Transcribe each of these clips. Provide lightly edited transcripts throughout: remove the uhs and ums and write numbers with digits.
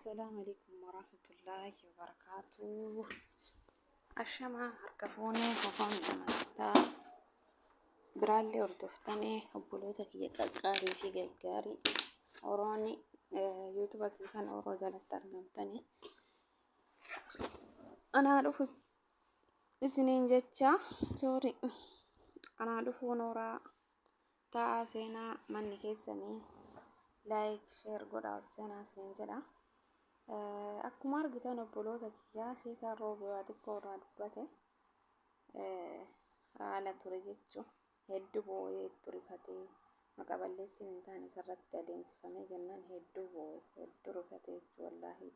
السلام عليكم ورحمة الله وبركاته. الشمع هركفوني وفوني أمانتا برالي وردفتني وبلوتك يقاري في قاري أوروني يوتيوب تيفان أورو جالت ترجمتني أنا أعرف سنين جتشا سوري أنا أعرف نورا تا سينا من كيسني لايك شير قد سينا سنين جدا akkuma argitan obboloota kiyyaa sheekaan roobee waa xiqqoo irraa dubbate haala ture jechuun hedduu boo'ee itti rifatee maqa balleessin hin taane isarratti adeemsifamee jennaan hedduu boo'ee hedduu rifate jechuun wallaahi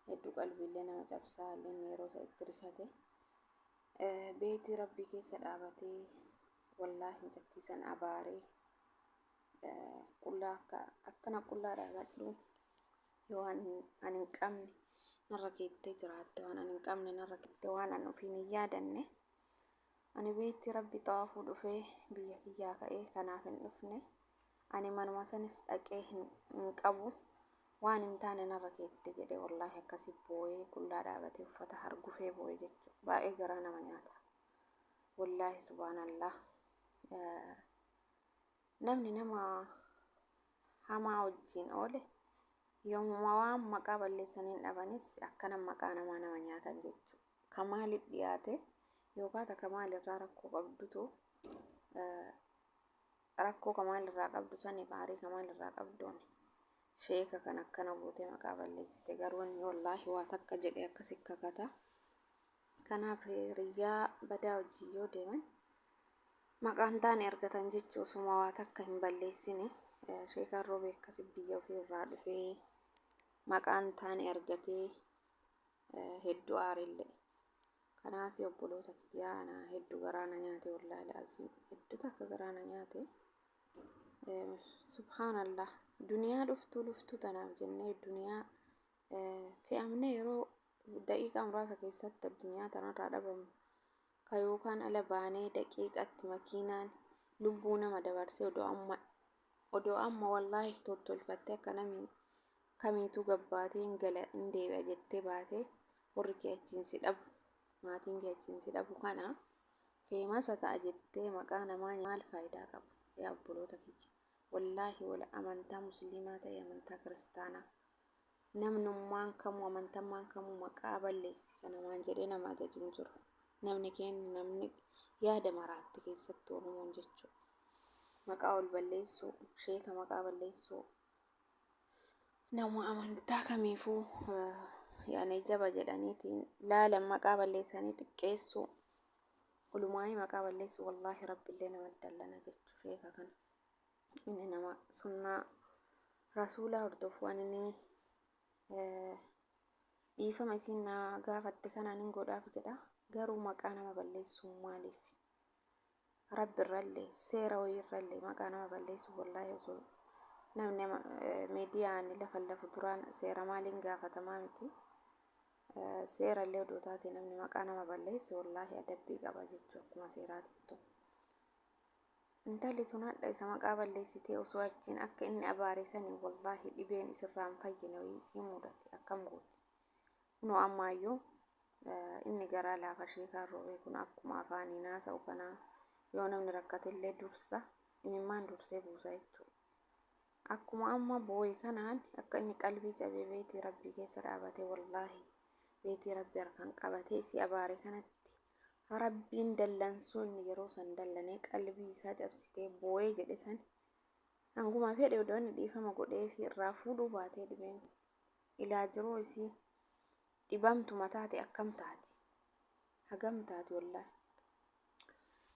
hedduu qalbiillee nama cabsaa illee yeroo isa itti rifate beetii rabbii keessa dhaabatee wallaahi mucattiisan abaaree qullaa akkana qullaa dhaagadhu yoo ani hin qabne narra keettee jiraatte waan ani hin qabne narra keettee waan ani ofiin hin yaadanne ani beetti rabbi xaafuu dhufee biyya kiyyaa ka'ee kanaaf hin dhufne ani manuma sanis dhaqee hin qabu waan hin taane narra keettee jedhee wallaahi akkasi boo'ee qullaa dhaabatee uffata hargufee boo'ee jechuudha baay'ee garaa nama nyaata wallaahi subhaanallah namni nama hamaa wajjin oole yommuu waan maqaa balleessaniin dhabanis akkana maqaa nama nyaatan jechuudha. Kamaaliif dhiyaate yookaan kamaalirraa rakkoo qabdutu rakkoo kamaalirraa qabdu saniif aarii kamaalirraa qabdoon sheeka kan akkana gootee maqaa balleessite garuu inni wallaahi waa takka jedhee akkasi kakata. Kanaaf riyyaa badaa hojii yoo deeman maqaan taane argatan jechuun osuma waa takka hin balleessine sheekaan roobee akkasi biyya ofiirraa dhufee maqaan taane argatee hedduu aarillee kanaaf obboloota kiyyaa hedduu garaana nyaate wallaahi laazim hedduu takka garaana nyaate subhaanallah duniyaa dhuftuu tanaaf jennee duniyaa fe'amne yeroo daqiiqaa muraasa keessatti addunyaa tanarraa dhabamu ka yookaan ala baanee daqiiqatti makiinaan lubbuu nama dabarsee odoo amma wallaahi tottolfattee akka namni kamiitu gabbaatee hin deebi'a jettee baatee warri keechiinsi dhabu maatiin keechiinsi dhabu kana feemasa ta'a jettee maqaa namaa maal faayidaa qaba yaa obboloota kiyya wallaahi wala amantaa musliimaa ta'e amantaa kiristaanaa namnummaan kamuu amantammaan kamuu maqaa balleessi kana waan jedhee nama ajajuun jiru namni keenya namni yaada maraatti keessatti oromoon jechuudha maqaa ol balleessuu sheeka maqaa balleessuu nama amantaa kamiifuu yaani jaba jedhaniitiin laalan maqaa balleessanii xiqqeessuu olumaayii maqaa balleessuu wallaahi rabbiillee nama dallana jechuu sheeka kana inni nama sunnaa rasuulaa hordofu waan inni dhiifama isiin na gaafatte kanaan hin godhaaf jedha garuu maqaa nama balleessuu maaliif rabbi irrallee seera wayii irrallee maqaa nama balleessuu wallaahi osoo namni miidiyaan lafa duraan seera maaliin gaafatamaa miti seera illee odoo taate namni maqaa nama balleesse wallaahi adabbii qaba jechuu akkuma seeraatittu intalli tun hadha isa maqaa balleessitee osoo achiin akka inni abaaresanii wallaahi dhibeen isirraan fayyine wayii isii mudate akkam gootti kunoo ammaayyuu inni garaa laafa sheekaan roobee kun akkuma afaanii naasa'u kanaa yoo namni rakkatellee dursa imimmaan dursee buusa jechuudha. Akkuma amma boo'ee kanaan akka inni qalbii cabee beetii rabbii keessa dhaabate wallaahi beetii rabbii harkaan qabatee si abaare kanatti rabbiin dallansuu inni yeroo san dallanee qalbii isaa cabsitee boo'ee jedhe san hanguma fedhe odoo inni dhiifama godhee fi irraa fuudhuu baatee dhibeen ilaa jiruu isii dhibamtu mataate akkam taati hagam taati wallaahi.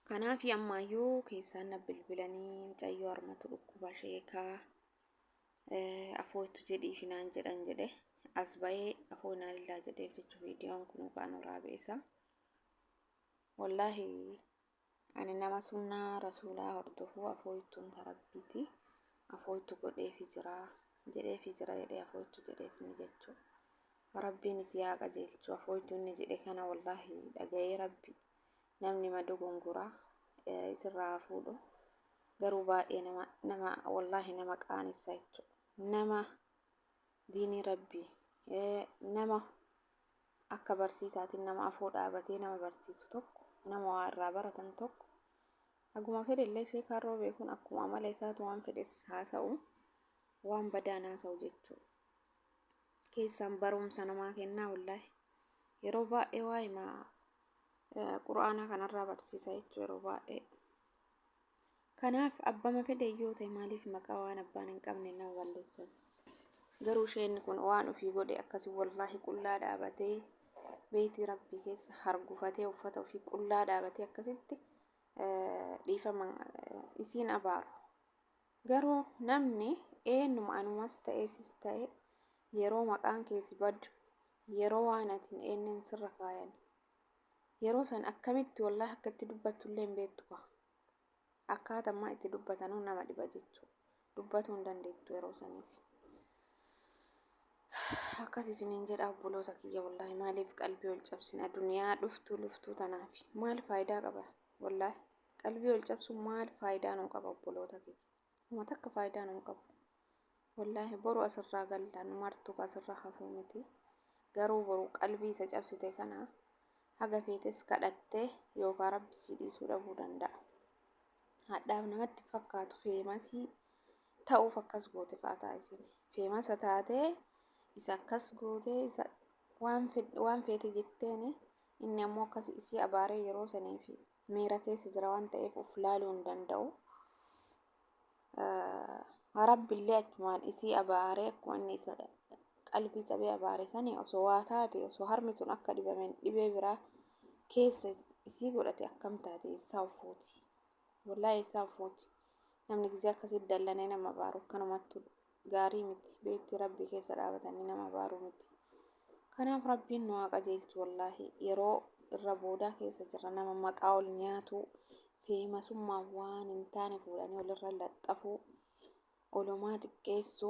Kanaaf ammayyuu keessaan na bilbilanii mucayyoo harmatu dhukkuba sheekaa afootu jedhii finaan jedhe as bahee afoo inaalillaa jedheef jechuun viidiyoon kun kan waraabeessa wallaahi ani nama sunnaa rasuulaa hordofuu afooytuun tarabbiiti afooytu godheefi jira jedhee afooytu jedheef ni jechuudha rabbiin isii haa qajeelchu afooytu inni jedhe kana wallaahi dhaga'ee rabbi namni madu gonguraa isirraa fuudhu garuu baay'ee nama wallaahi nama qaanessa jechuudha nama diinii rabbii nama akka barsiisaatiin nama afoo dhaabatee nama barsiisu tokko, nama waa irraa baratan tokko haguma fedhellee sheekaarroo beekuun akkuma amala isaatu waan fedhes haasa'u, waan badaan haasa'u jechuudha. Keessaan barumsa namaa kennaa wallaahi. Yeroo baay'ee waa'ima quraanaa kanarraa barsiisa jechuudha yeroo baay'ee. Kanaaf abbama fedhe yoo ta'e maaliif maqaa waan abbaan hin qabne nama balleessan? Garuu isheen kun waan ofii godhe akkasii wallaahi qullaa dhaabatee beetii rabbii keessa hargufatee uffata ofii qullaa dhaabatee akkasitti dhiifama isiin abaaru. Garuu namni eenyuma anumas ta'eesis ta'e yeroo maqaan keessi badu, yeroo waan ati hin eenyeen sirra kaayan, yeroo san akkamitti wallaahi akka itti dubbattu illee hin beektu ka. Akkaataa itti dubbatanuu nama dhiba jechuudha. Dubbatuu hin dandeettu yeroo saniif. Akkas isiniin jedha obboloota kiyya wallaahi maaliif qalbii ol cabsina duniyaa dhuftuu tanaaf maal faayidaa qaba wallaahi qalbii ol cabsu maal faayidaa nuu qaba obboloota kiyya uma takka faayidaa nuu qabu wallaahi boru asirraa galla nu martuu asirraa hafuu miti garuu boru qalbii isa cabsite kana haga feetes kadhattee yookaan rabbi si dhiisuu dhabuu danda'a. Hadhaaf namatti fakkaatu feemasii ta'uuf akkas goote fa'aa isin feemasa taatee isa akkas gootee isa waan feete jetteen inni ammoo akkas isii abaaree yeroo saniif miira keessa jira waan ta'eef of laaluu hin danda'u. Rabbillee achumaan isii abaaree akkuma inni isa qalbii cabee abaaree sanii osoo waa taate osoo harmi sun akka dhibameen dhibee biraa keessa isii godhate akkam taate isaa ufuuti. Wallaahi isaa ufuuti. Namni gisee akkasitti dallanee nama abaaru akkanumattu gaarii miti. Beekti rabbii keessa dhaabatanii nama abaaru miti. Kanaaf rabbiin nu haa qajeelchu wallaahi yeroo irra boodaa keessa jira nama maqaa ol nyaatu feemasummaa waan hin taane fuudhanii walirra laxxafu olumaa xiqqeessu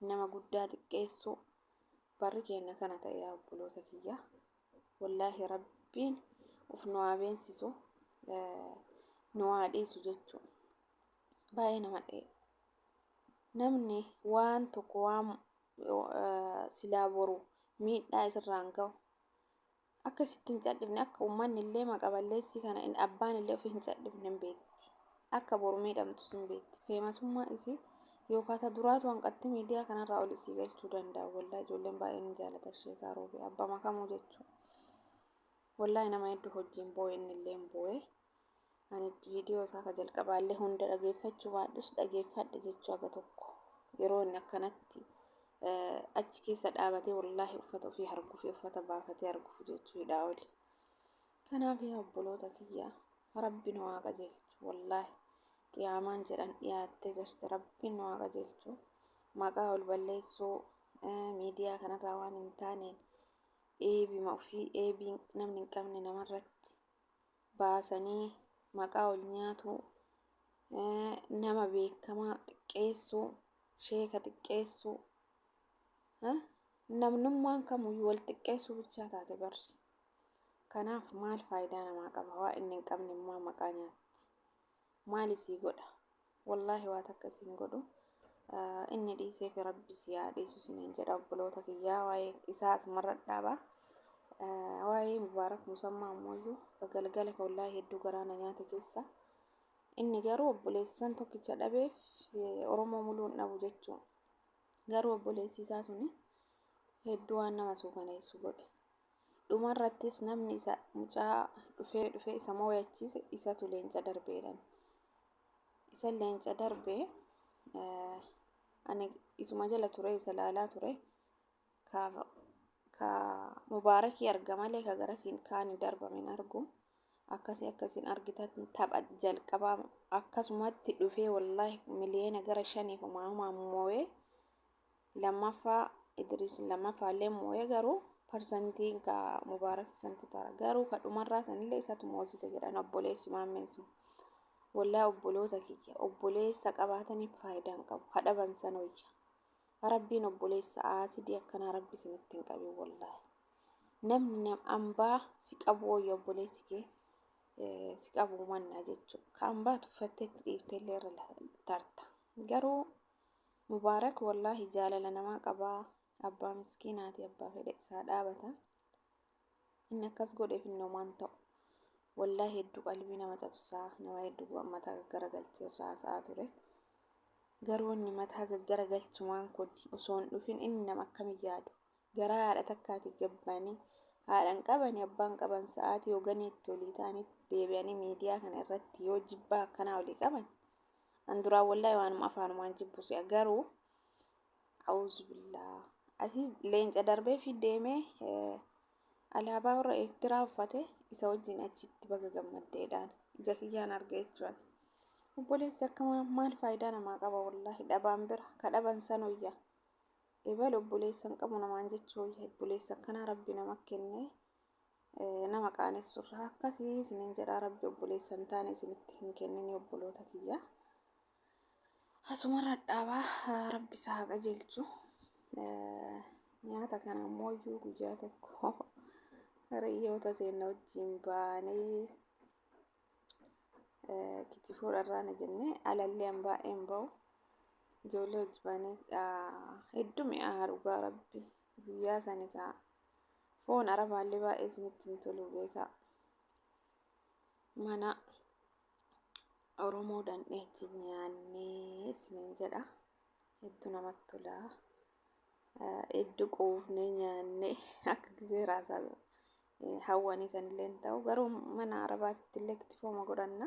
nama guddaa xiqqeessu barri keenya kana ta'e yaa obboloota kiyya wallaahi rabbiin uf nu haa beensisu nu haa dhiisu jechuudha. Baay'ee nama dhee namni waan tokko waan silaa boru miidhaa isirraan ga'u akkasitti hin cadhifne akka uummanni illee maqaballeessii kana abbaan illee ofii hin cadhifne hin beekti akka boru miidhamtus hin beekti feemasummaa isii yookaan ta duraatu hanqatti miidiyaa kanarraa ol isii galchuu danda'a. Wallaahi ijoolleen baay'een ni jaalata sheekaa roobee abbaa makamuu jechuudha. Wallaahi nama hedduu hojiin boo'e inni illee hin boo'e. Ani viidiyoo isaa ka jalqabaallee hunda dhageeffachuu baadhus dhageeffadhe jechuu aga tokko yeroo inni akkanatti achi keessa dhaabatee wallaahi uffata ofii hargufee uffata baafatee hargufu jechuu hidhaa oli. Kanaaf yaa obboloota kiyyaa rabbiin waa qajeelchu wallaahi qiyaamaan jedhan dhiyaattee jirti rabbiin waa qajeelchu maqaa ol balleessuu miidiyaa kanarraa waan hin taaneen eebima ofii eebii namni hin qabne namarratti baasanii maqaa ol nyaatu nama beekamaa xiqqeessuu sheeka xiqqeessuu namnummaan kamuyyuu wal xiqqeessuu bichaa taate barri. Kanaaf maal faayidaa namaa qaba waa inni hin qabne immoo maqaa nyaatti maal isii godha wallaahi waa takka isiin godhu inni dhiisee fi rabbi si haa dhiisu isiniin jedha obboloota kiyyaa waa'ee isaa asumarra dhaaba. Waa'ee Mubaarak Musammaa ammoo galgala ka wallaahi hedduu garaana nyaata keessa inni garuu obboleessi san tokkicha dhabeef Oromoo muluun dhabu jechuun garuu obboleessi isaa suni hedduu waan nama suukaneessu godhe. Dhumarrattis namni isa mucaa dhufee isa moo'achiise isatu leenca darbeedhaan. Isa leenca darbee ani isuma jala ture isa laalaa ture ka Mubaarakii arga malee ka garasiin kaani darbamen argu akkasiin argitan tapha jalqabaa akkasumatti dhufee wallaahi miliyoona gara 5 uumama moo'ee lammaffaa Idris lammaffaa illee moo'ee garuu parsantiin ka Mubaarak santu tara garuu ka dhumarraa sanillee isatu moosise jedhan obboleessi maammeen sun. Wallaahi obboloota kiyya obboleessa qabaataniif faayidaan qabu kadhaban san wayya. Rabbiin obboleessa aasidii akkanaa rabbi isinitti hin qabin wallaahi. Namni ambaa si qabu wayya obboleessi kee si qabu mannaa jechuudha. Ka ambaa tuffattee itti dhiiftee illee irra tarta. Garuu Mubaarak wallaahi jaalala namaa qabaa abbaa miskiinaati, abbaa fedhe isaa dhaabata. Inni akkas godheef innomaan ta'u wallaahi hedduu qalbii nama cabsaa, nama hedduu mataa gaggaragalchee irraa haasa'aa ture. Garuu inni mataa gaggaragalchumaan kun osoo hin dhufin inni nama akkamiin yaadu garaa haadha takkaati gabbanii haadhaan qabanii abbaan qaban sa'aatii hooganeetti olii ta'anitti deebi'anii miidiyaa kana irratti yoo jibbaa akkanaa olii qaban an duraan wallaahi waanuma afaanumaan jibbu si'a. Garuu a'uuzu billaa asii leenca darbee fi deemee alaabaa warra Eertiraa uffate isa wajjin achitti baga gammaddeedhaan ija kiyyaan arga jechuudha. Obboleessi akka maal faayidaa namaa qaba wallaahi, dhabaan bira ka dhaban san hoyya ebal obboleessa hin qabu namaan jechuu hoyya. Obboleessa akkanaa rabbi nama kenne nama qaanessurraa akkasii isiniin jedhaa rabbi obboleessa hin taane isinitti hin kennine obboloota kiyya. Asumarra dhaabaa rabbi isaa haa qajeelchu. Nyaata kana ammoo iyyuu guyyaa tokko hiriyoota teenya wajjin baanee kitifoo dharraana jennee alallee baay'een ba'u ijoollee wajjin hedduu mi'aa dhugaa rabbi. Guyyaa sani kaa foon arabaallee baay'ee isinitti hin tolu beekaa. Mana Oromoo dandheechi nyaannee isiniin jedha hedduu namatti tola. Hedduu quufnee nyaannee akka gisee raasaa hawwanii sanillee hin ta'u. Garuu mana arabaatti illee kitifooma godhanna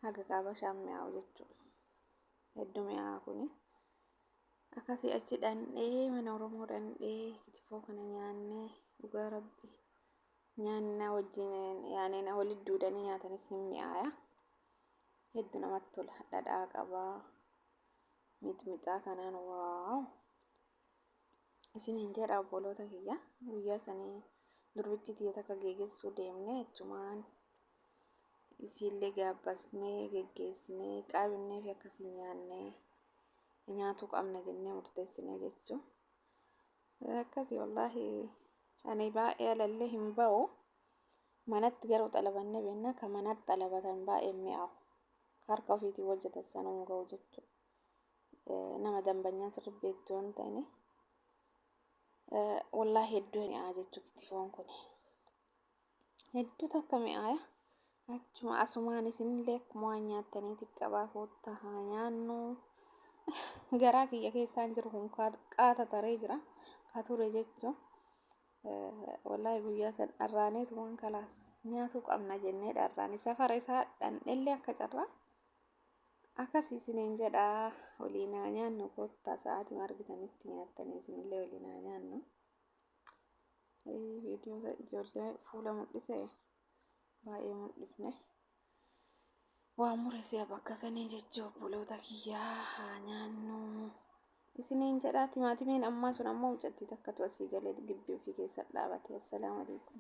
haga qaabashaan mi'aawu jechuudha. Hedduu mi'aa kuni akkasii achi dhandhee mana Oromoo dhandhee kitifoo kana nyaannee dhugaa rabbi nyaanna wajjin yaaneen walitti duudanii nyaatanis hin mi'aaya. Hedduu namatti tola. Dhadhaa qabaa mixmixaa kanaan waaw isiniin jedha obboloota kiyya. Guyyaa sanii durbitti tiyya takka geeggeessuu deemnee achumaan isiillee gaabbasnee geggeessinee qaabinee fi akkasii nyaannee nyaatuu qabna jennee murteessinee jechuun akkasii wallaahi ani baay'ee alallee hin ba'u. Manatti garuu xalabannee beekna ka manatti xalabatan baay'ee mi'aawu harka ofiitiin hojjetan sanuun ga'u jechuudha. Nama dambanyaan sirbeettu waan ta'ine wallaahi hedduu mi'aa jechuudha. Kitifoon kun hedduu takka mi'aaya. Achuma asumaan isinillee akkuma waan nyaattanii xiqqabaa koottaa haa nyaannu. Garaa kiyya keessaan jiru kun qaata taree jira ka ture jechuun wallaahi guyyaa san dharraaneetu waan kalaas nyaatuu qabna jennee dharraane safara isaa dhandhellee akka carraa akkasii isiniin jedhaa. Waliin haa nyaannu koottaa sa'aatii argitanitti nyaattanii isinillee waliin haa nyaannu. Viidiyoo ijoollee fuula mul'ise baay'ee mul'ifne waan murasee bakka sanii jechuu obboloota kiyyaa haa nyaannu isiniin jedhaa. Timaatimiin ammaa sun ammoo mucattii takkatu asii galee gibbii ofii keessa dhaabate. Assalaamu alaikum.